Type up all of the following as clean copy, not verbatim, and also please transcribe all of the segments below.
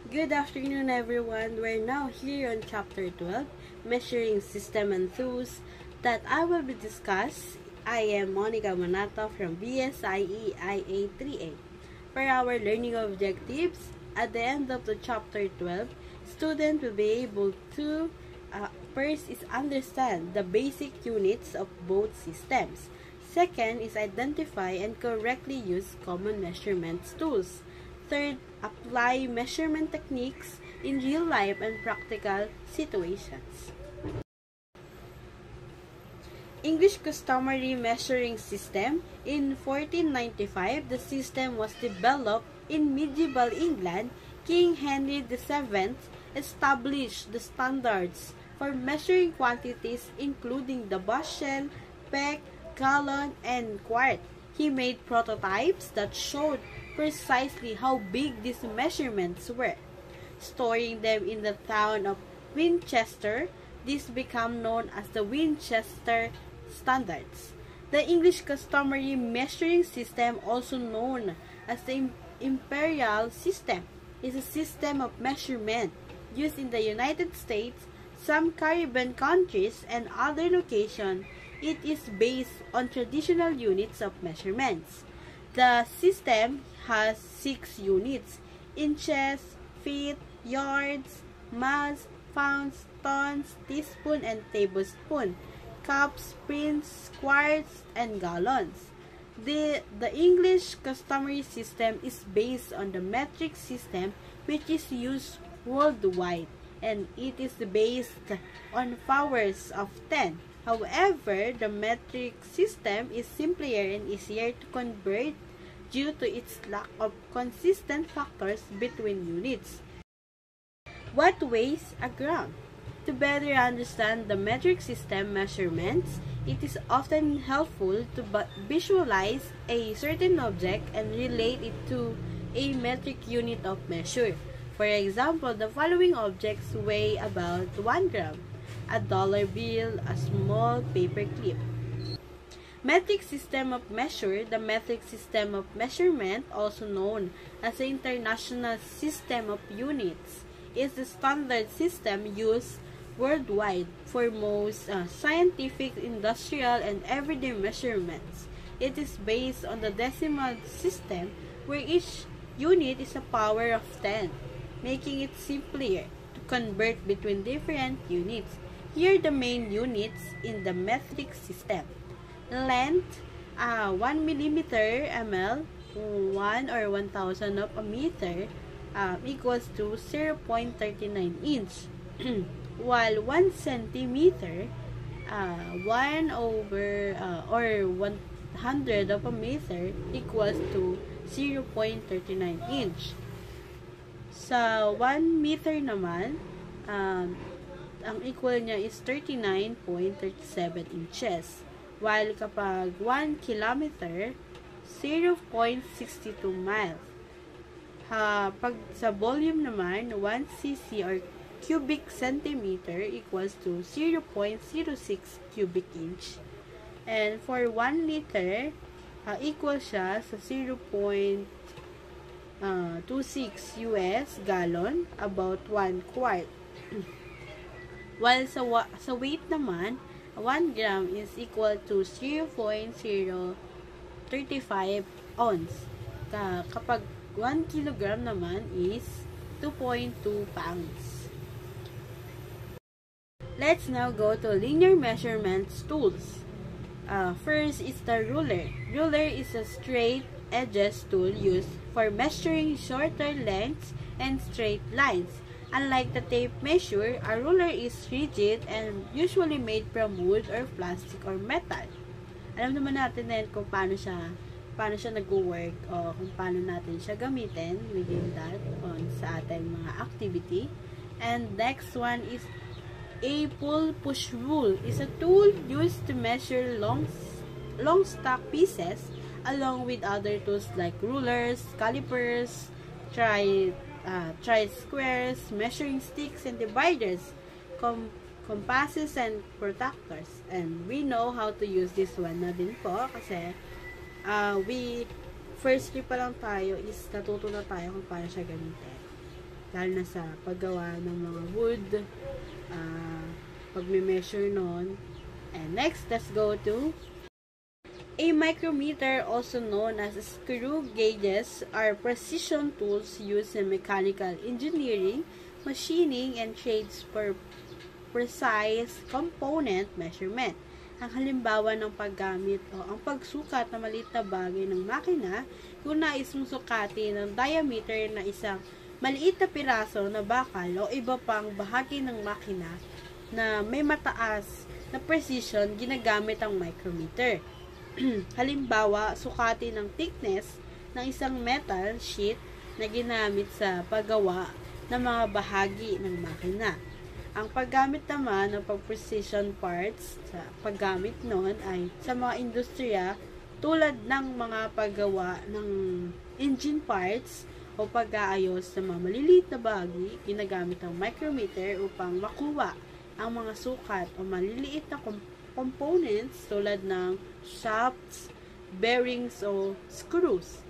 Good afternoon, everyone. We're now here on Chapter 12, Measuring System and Tools, that I will be discussed. I am Monica Manato from BSIE IA 3A. For our learning objectives, at the end of the Chapter 12, students will be able to first is understand the basic units of both systems. Second is identify and correctly use common measurement tools. Third, apply measurement techniques in real life and practical situations. English Customary Measuring System. In 1495, the system was developed in medieval England. King Henry VII established the standards for measuring quantities including the bushel, peck, gallon, and quart. He made prototypes that showed precisely how big these measurements were. Storing them in the town of Winchester, these became known as the Winchester Standards. The English Customary Measuring System, also known as the Imperial System, is a system of measurement used in the United States, some Caribbean countries, and other locations. It is based on traditional units of measurements. The system has 6 units: inches, feet, yards, miles, pounds, tons, teaspoon and tablespoon, cups, pints, quarts, and gallons. The English customary system is based on the metric system, which is used worldwide, and it is based on powers of 10. However, the metric system is simpler and easier to convert due to its lack of consistent factors between units. What weighs a gram? To better understand the metric system measurements, it is often helpful to visualize a certain object and relate it to a metric unit of measure. For example, the following objects weigh about 1 gram: a dollar bill, a small paper clip. Metric system of measure. The metric system of measurement, also known as the International System of Units, is the standard system used worldwide for most scientific, industrial, and everyday measurements. It is based on the decimal system, where each unit is a power of 10, making it simpler to convert between different units. Here are the main units in the metric system. Length, 1 millimeter ml, 1 or 1,000 of a meter, equals to 0.39 inch. While 1 centimeter, 1 over or 100 of a meter equals to 0.39 inch. Sa 1 meter naman, ang equal niya is 39.37 inches. While kapag 1 kilometer, 0.62 miles. Pag sa volume naman, 1 cc or cubic centimeter equals to 0.06 cubic inch. And for 1 liter, equal siya sa 0.26 US gallon, about 1 quart. While sa weight naman, 1 gram is equal to 0.035 ounce. Kapag 1 kilogram naman is 2.2 pounds. Let's now go to linear measurements tools. First is the ruler. Ruler is a straight edges tool used for measuring shorter lengths and straight lines. Unlike the tape measure, a ruler is rigid and usually made from wood or plastic or metal. Alam naman natin din kung paano siya nag-work o kung paano natin siya gamitin within that sa ating mga activity. And next one is a pull-push rule. Is a tool used to measure long stock pieces along with other tools like rulers, calipers, tri-squares, measuring sticks, and dividers, compasses, and protractors. And we know how to use this one na din po kasi first year pa lang tayo is natuto na tayo kung paano siya gamitin. lalo na sa paggawa ng mga wood, pag-measure nun. And next, let's go to a micrometer, also known as screw gauges, are precision tools used in mechanical engineering, machining, and trades for precise component measurement. Ang halimbawa ng paggamit o ang pagsukat ng maliit na bagay ng makina kung nais mong sukatin ng diameter na isang maliit na piraso na bakal o iba pang bahagi ng makina na may mataas na precision, ginagamit ang micrometer. Halimbawa, sukatin ng thickness ng isang metal sheet na ginamit sa paggawa ng mga bahagi ng makina. Ang paggamit naman ng pag-precision parts, sa paggamit noon ay sa mga industriya tulad ng mga paggawa ng engine parts o pag-aayos ng mga maliliit na bahagi, ginagamit ang micrometer upang makuha ang mga sukat o maliliit na components tulad ng shafts, bearings o screws.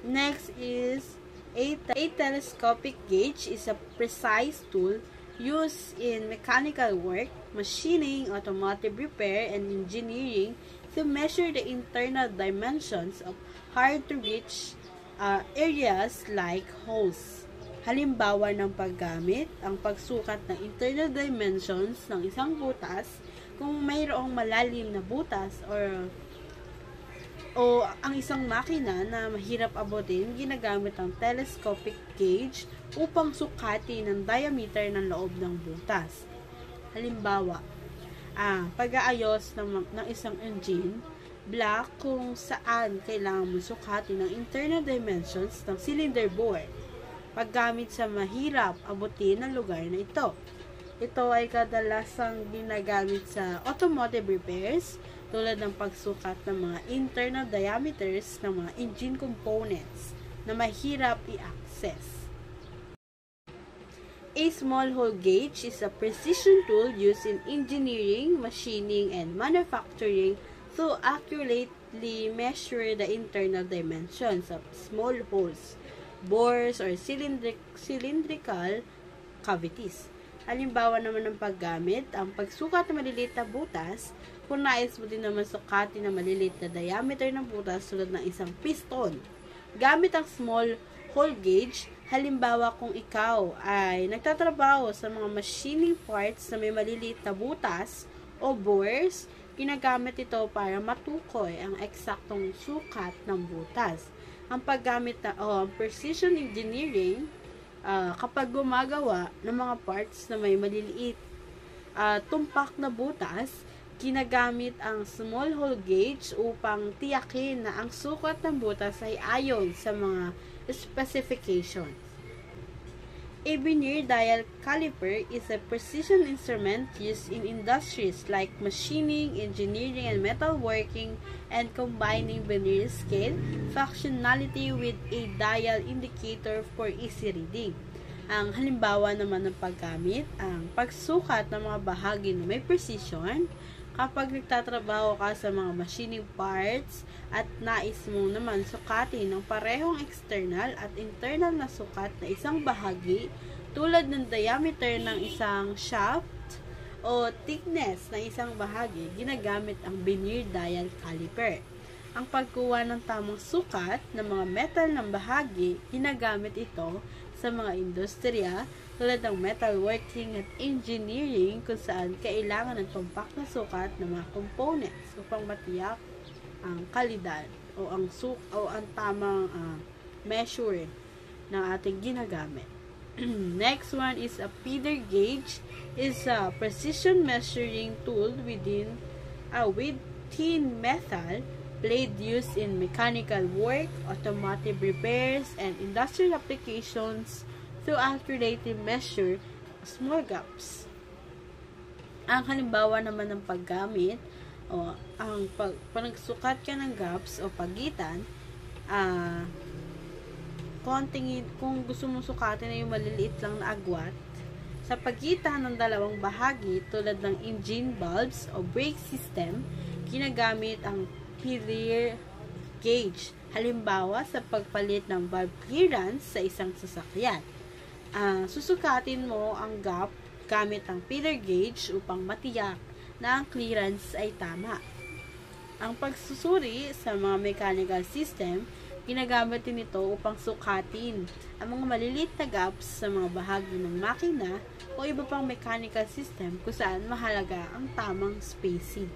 Next is a telescopic gauge is a precise tool used in mechanical work, machining, automotive repair, and engineering to measure the internal dimensions of hard-to-reach areas like holes. Halimbawa ng paggamit, ang pagsukat ng internal dimensions ng isang butas kung mayroong malalim na butas o ang isang makina na mahirap abutin, ginagamit ang telescopic gauge upang sukatin ang diameter ng loob ng butas. Halimbawa, pag-aayos ng isang engine block kung saan kailangan mo sukatin ang internal dimensions ng cylinder bore paggamit sa mahirap abutin ng lugar na ito. Ito ay kadalasang ginagamit sa automotive repairs tulad ng pagsukat ng mga internal diameters ng mga engine components na mahirap i-access. A small hole gauge is a precision tool used in engineering, machining, and manufacturing to accurately measure the internal dimensions of small holes, bores, or cylindrical cavities. Halimbawa naman ng paggamit, ang pagsukat ng maliliit na butas, kung nais mo din naman sukatin ng maliliit na diameter ng butas tulad ng isang piston. Gamit ang small hole gauge, halimbawa kung ikaw ay nagtatrabaho sa mga machining parts na may maliliit na butas o bores, ginagamit ito para matukoy ang eksaktong sukat ng butas. Ang paggamit ng precision engineering, kapag gumagawa ng mga parts na may maliliit tumpak na butas, ginagamit ang small hole gauge upang tiyakin na ang sukat ng butas ay ayon sa mga specifications. A vernier dial caliper is a precision instrument used in industries like machining, engineering, and metalworking, and combining vernier scale functionality with a dial indicator for easy reading. Ang halimbawa naman ng paggamit, ang pagsukat ng mga bahagi na may precision. Kapag nagtatrabaho ka sa mga machining parts at nais mo naman sukatin ng parehong external at internal na sukat na isang bahagi tulad ng diameter ng isang shaft o thickness ng isang bahagi, ginagamit ang vernier dial caliper. Ang pagkuha ng tamang sukat ng mga metal ng bahagi, ginagamit ito sa mga industriya tulad ng metalworking at engineering kung saan kailangan ng tumpak na sukat ng mga components upang matiyak ang kalidad o ang tamang measure na ating ginagamit. Next one is a feeder gauge, is a precision measuring tool with thin metal blade used in mechanical work, automotive repairs, and industrial applications to accurately measure small gaps. Ang halimbawa naman ng paggamit o ang pagsukat ka ng gaps o pagitan, kung gusto mong sukatin na yung maliliit lang na agwat sa pagitan ng dalawang bahagi tulad ng engine bulbs o brake system, ginagamit ang gauge. Halimbawa, sa pagpalit ng valve clearance sa isang sasakyan. Susukatin mo ang gap gamit ang feeler gauge upang matiyak na ang clearance ay tama. Ang pagsusuri sa mga mechanical system, ginagamit din ito upang sukatin ang mga maliliit na gaps sa mga bahagi ng makina o iba pang mechanical system kung saan mahalaga ang tamang spacing.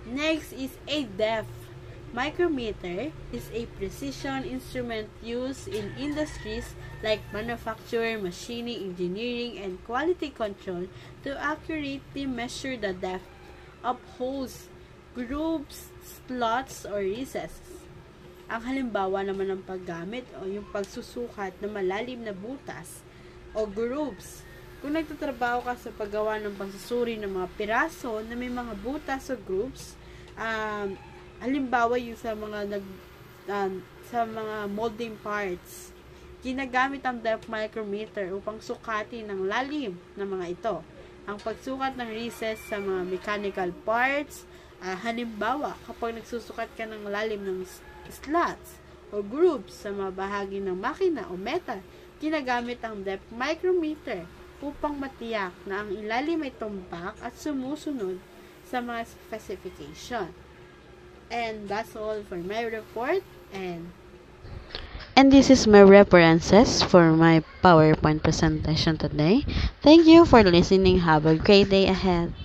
Next is a depth. Micrometer is a precision instrument used in industries like manufacture, machining, engineering, and quality control to accurately measure the depth of holes, grooves, slots, or recesses. Ang halimbawa naman ng paggamit o yung pagsusukat ng malalim na butas o grooves. Kung nagtatrabaho ka sa paggawa ng pagsusuri ng mga piraso na may mga butas o grooves, halimbawa yung sa mga molding parts, ginagamit ang depth micrometer upang sukatin ang lalim ng mga ito. Ang pagsukat ng recess sa mga mechanical parts, halimbawa kapag nagsusukat ka ng lalim ng slots o grooves sa mga bahagi ng makina o metal, ginagamit ang depth micrometer upang matiyak na ang ilalim ay tumpak at sumusunod sa mga specification. And that's all for my report, and this is my references for my PowerPoint presentation today. Thank you for listening. Have a great day ahead.